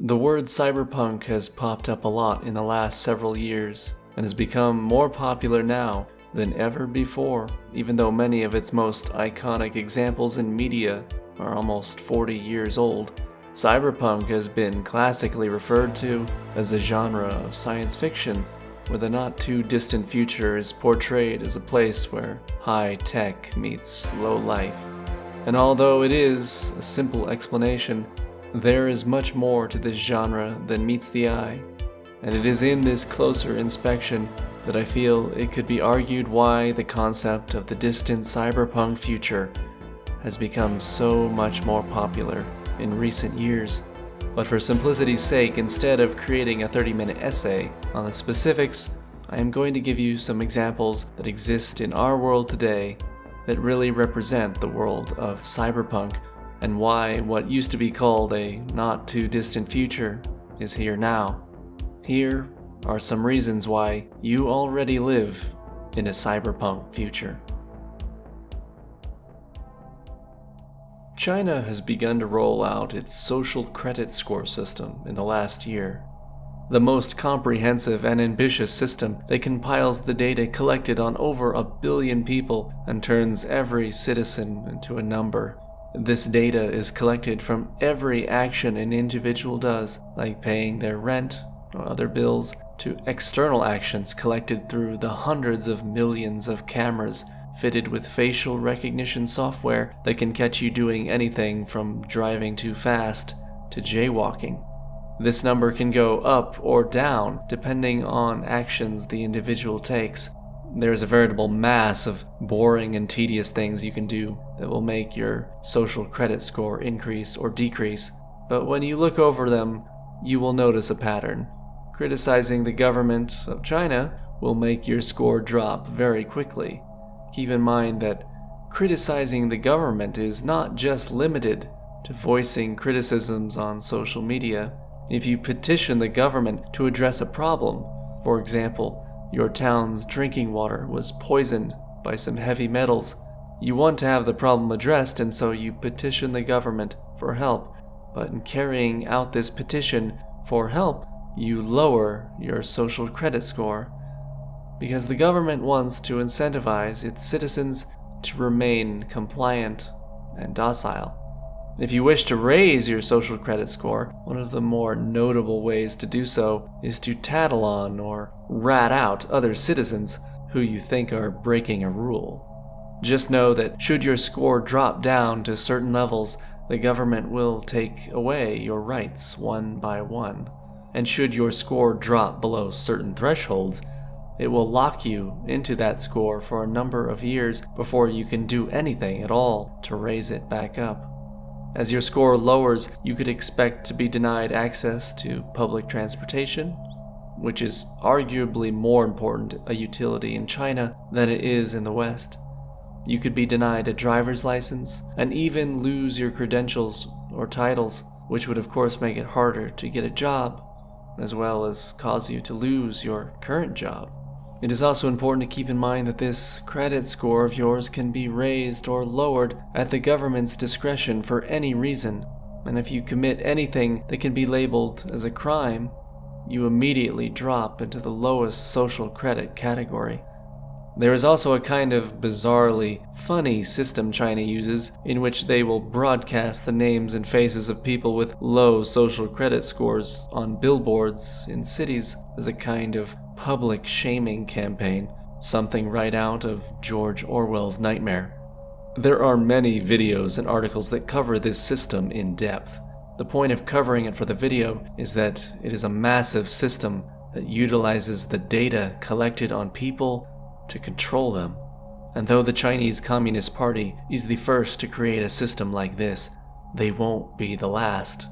The word cyberpunk has popped up a lot in the last several years and has become more popular now than ever before, even though many of its most iconic examples in media are almost 40 years old. Cyberpunk has been classically referred to as a genre of science fiction, where the not-too-distant future is portrayed as a place where high tech meets low life. And although it is a simple explanation, there is much more to this genre than meets the eye, and it is in this closer inspection that I feel it could be argued why the concept of the distant cyberpunk future has become so much more popular in recent years. But for simplicity's sake, instead of creating a 30-minute essay on the specifics, I am going to give you some examples that exist in our world today that really represent the world of cyberpunk, and why what used to be called a not-too-distant future is here now. Here are some reasons why you already live in a cyberpunk future. China has begun to roll out its social credit score system in the last year. The most comprehensive and ambitious system that compiles the data collected on over 1 billion people and turns every citizen into a number. This data is collected from every action an individual does, like paying their rent or other bills, to external actions collected through the hundreds of millions of cameras fitted with facial recognition software that can catch you doing anything from driving too fast to jaywalking. This number can go up or down depending on actions the individual takes. There is a veritable mass of boring and tedious things you can do that will make your social credit score increase or decrease, but when you look over them, you will notice a pattern. Criticizing the government of China will make your score drop very quickly. Keep in mind that criticizing the government is not just limited to voicing criticisms on social media. If you petition the government to address a problem, for example, your town's drinking water was poisoned by some heavy metals, you want to have the problem addressed, and so you petition the government for help. But in carrying out this petition for help, you lower your social credit score, because the government wants to incentivize its citizens to remain compliant and docile. If you wish to raise your social credit score, one of the more notable ways to do so is to tattle on or rat out other citizens who you think are breaking a rule. Just know that should your score drop down to certain levels, the government will take away your rights one by one. And should your score drop below certain thresholds, it will lock you into that score for a number of years before you can do anything at all to raise it back up. As your score lowers, you could expect to be denied access to public transportation, which is arguably more important a utility in China than it is in the West. You could be denied a driver's license and even lose your credentials or titles, which would of course make it harder to get a job, as well as cause you to lose your current job. It is also important to keep in mind that this credit score of yours can be raised or lowered at the government's discretion for any reason, and if you commit anything that can be labeled as a crime, you immediately drop into the lowest social credit category. There is also a kind of bizarrely funny system China uses in which they will broadcast the names and faces of people with low social credit scores on billboards in cities as a kind of public shaming campaign, something right out of George Orwell's nightmare. There are many videos and articles that cover this system in depth. The point of covering it for the video is that it is a massive system that utilizes the data collected on people to control them. And though the Chinese Communist Party is the first to create a system like this, they won't be the last.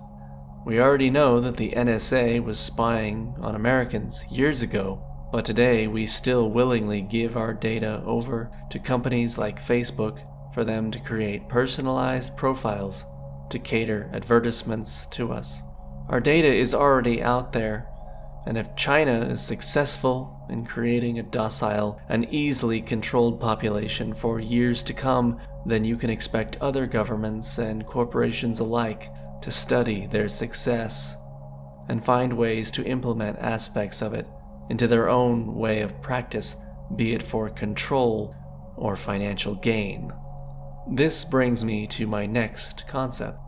We already know that the NSA was spying on Americans years ago, but today we still willingly give our data over to companies like Facebook for them to create personalized profiles to cater advertisements to us. Our data is already out there, and if China is successful in creating a docile and easily controlled population for years to come, then you can expect other governments and corporations alike to study their success and find ways to implement aspects of it into their own way of practice, be it for control or financial gain. This brings me to my next concept.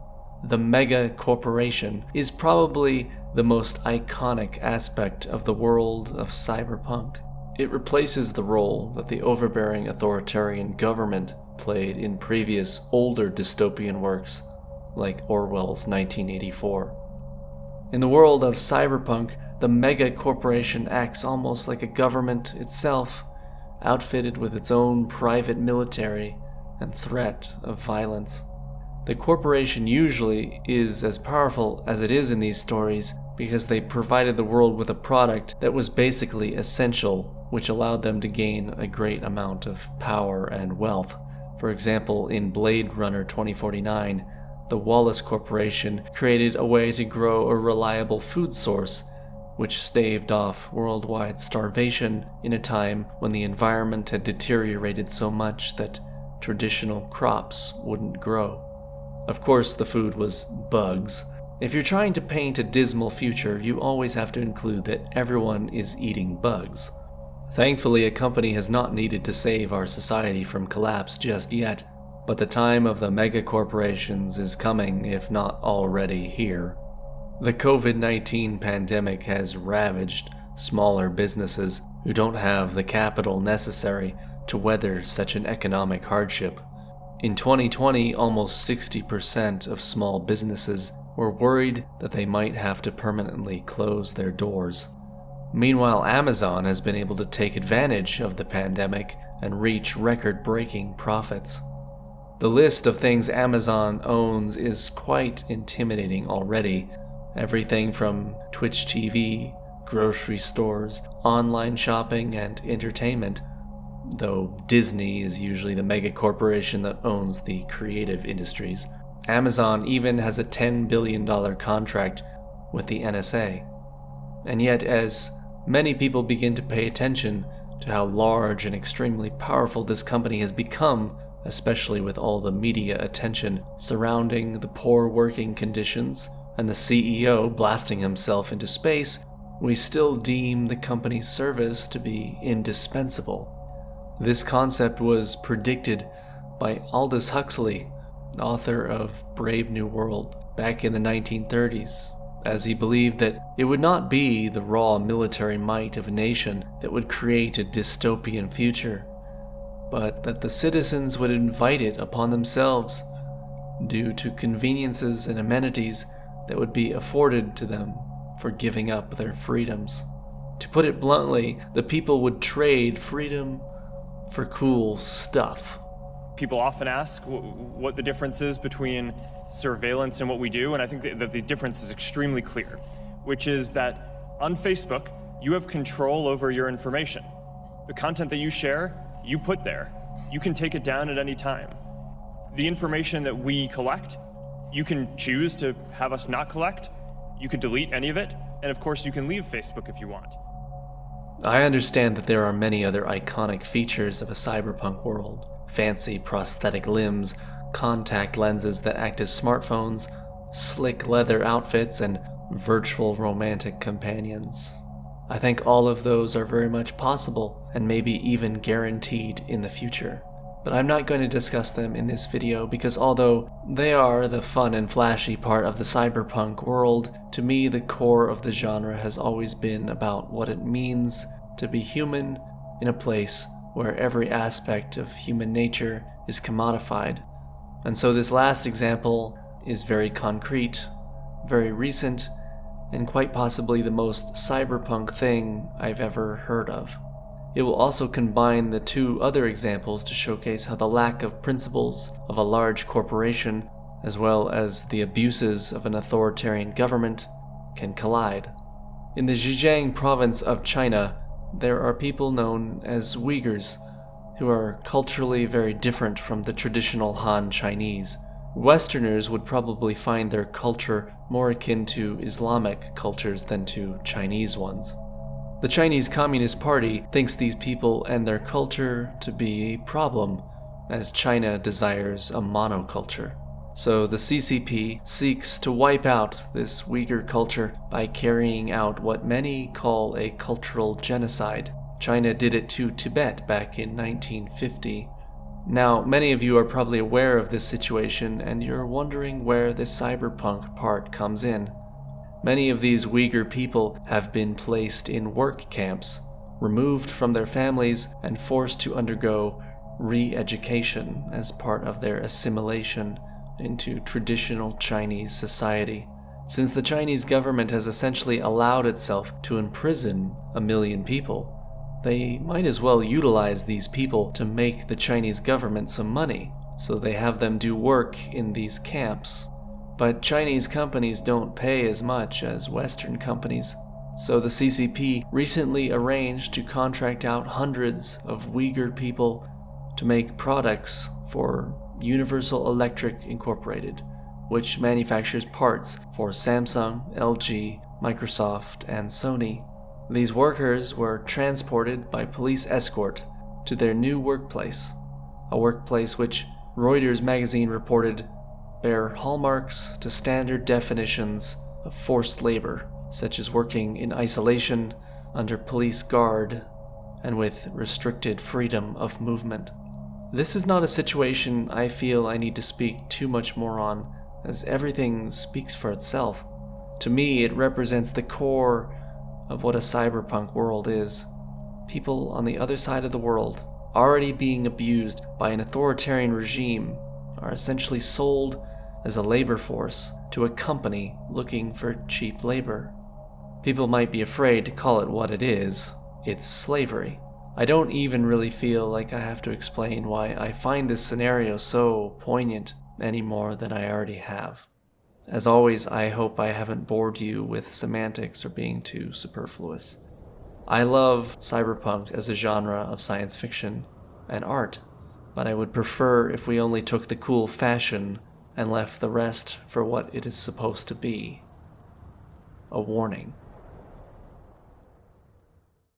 The mega corporation is probably the most iconic aspect of the world of cyberpunk. It replaces the role that the overbearing authoritarian government played in previous older dystopian works, like Orwell's 1984. In the world of cyberpunk, the mega corporation acts almost like a government itself, outfitted with its own private military and threat of violence. The corporation usually is as powerful as it is in these stories because they provided the world with a product that was basically essential, which allowed them to gain a great amount of power and wealth. For example, in Blade Runner 2049, the Wallace Corporation created a way to grow a reliable food source, which staved off worldwide starvation in a time when the environment had deteriorated so much that traditional crops wouldn't grow. Of course, the food was bugs. If you're trying to paint a dismal future, you always have to include that everyone is eating bugs. Thankfully, a company has not needed to save our society from collapse just yet, but the time of the mega corporations is coming, if not already here. The COVID-19 pandemic has ravaged smaller businesses who don't have the capital necessary to weather such an economic hardship. In 2020, almost 60% of small businesses were worried that they might have to permanently close their doors. Meanwhile, Amazon has been able to take advantage of the pandemic and reach record-breaking profits. The list of things Amazon owns is quite intimidating already. Everything from Twitch TV, grocery stores, online shopping, and entertainment, though Disney is usually the mega corporation that owns the creative industries. Amazon even has a $10 billion contract with the NSA. And yet, as many people begin to pay attention to how large and extremely powerful this company has become, especially with all the media attention surrounding the poor working conditions and the CEO blasting himself into space, we still deem the company's service to be indispensable. This concept was predicted by Aldous Huxley, author of Brave New World, back in the 1930s, as he believed that it would not be the raw military might of a nation that would create a dystopian future, but that the citizens would invite it upon themselves due to conveniences and amenities that would be afforded to them for giving up their freedoms. To put it bluntly, the people would trade freedom for cool stuff. People often ask what the difference is between surveillance and what we do, and I think that the difference is extremely clear, which is that on Facebook, you have control over your information. The content that you share, you put there. You can take it down at any time. The information that we collect, you can choose to have us not collect. You could delete any of it, and of course you can leave Facebook if you want. I understand that there are many other iconic features of a cyberpunk world. Fancy prosthetic limbs, contact lenses that act as smartphones, slick leather outfits, and virtual romantic companions. I think all of those are very much possible, and maybe even guaranteed in the future. But I'm not going to discuss them in this video because although they are the fun and flashy part of the cyberpunk world, to me the core of the genre has always been about what it means to be human in a place where every aspect of human nature is commodified. And so this last example is very concrete, very recent, and quite possibly the most cyberpunk thing I've ever heard of. It will also combine the two other examples to showcase how the lack of principles of a large corporation, as well as the abuses of an authoritarian government, can collide. In the Zhejiang province of China, there are people known as Uyghurs, who are culturally very different from the traditional Han Chinese. Westerners would probably find their culture more akin to Islamic cultures than to Chinese ones. The Chinese Communist Party thinks these people and their culture to be a problem, as China desires a monoculture. So the CCP seeks to wipe out this Uyghur culture by carrying out what many call a cultural genocide. China did it to Tibet back in 1950. Now, many of you are probably aware of this situation, and you're wondering where the cyberpunk part comes in. Many of these Uyghur people have been placed in work camps, removed from their families, and forced to undergo re-education as part of their assimilation into traditional Chinese society. Since the Chinese government has essentially allowed itself to imprison 1 million people, they might as well utilize these people to make the Chinese government some money, so they have them do work in these camps. But Chinese companies don't pay as much as Western companies, so the CCP recently arranged to contract out hundreds of Uyghur people to make products for Universal Electric Incorporated, which manufactures parts for Samsung, LG, Microsoft, and Sony. These workers were transported by police escort to their new workplace, a workplace which Reuters magazine reported bear hallmarks to standard definitions of forced labor, such as working in isolation, under police guard, and with restricted freedom of movement. This is not a situation I feel I need to speak too much more on, as everything speaks for itself. To me, it represents the core of what a cyberpunk world is. People on the other side of the world, already being abused by an authoritarian regime, are essentially sold as a labor force to a company looking for cheap labor. People might be afraid to call it what it is. It's slavery. I don't even really feel like I have to explain why I find this scenario so poignant any more than I already have. As always, I hope I haven't bored you with semantics or being too superfluous. I love cyberpunk as a genre of science fiction and art, but I would prefer if we only took the cool fashion and left the rest for what it is supposed to be. A warning.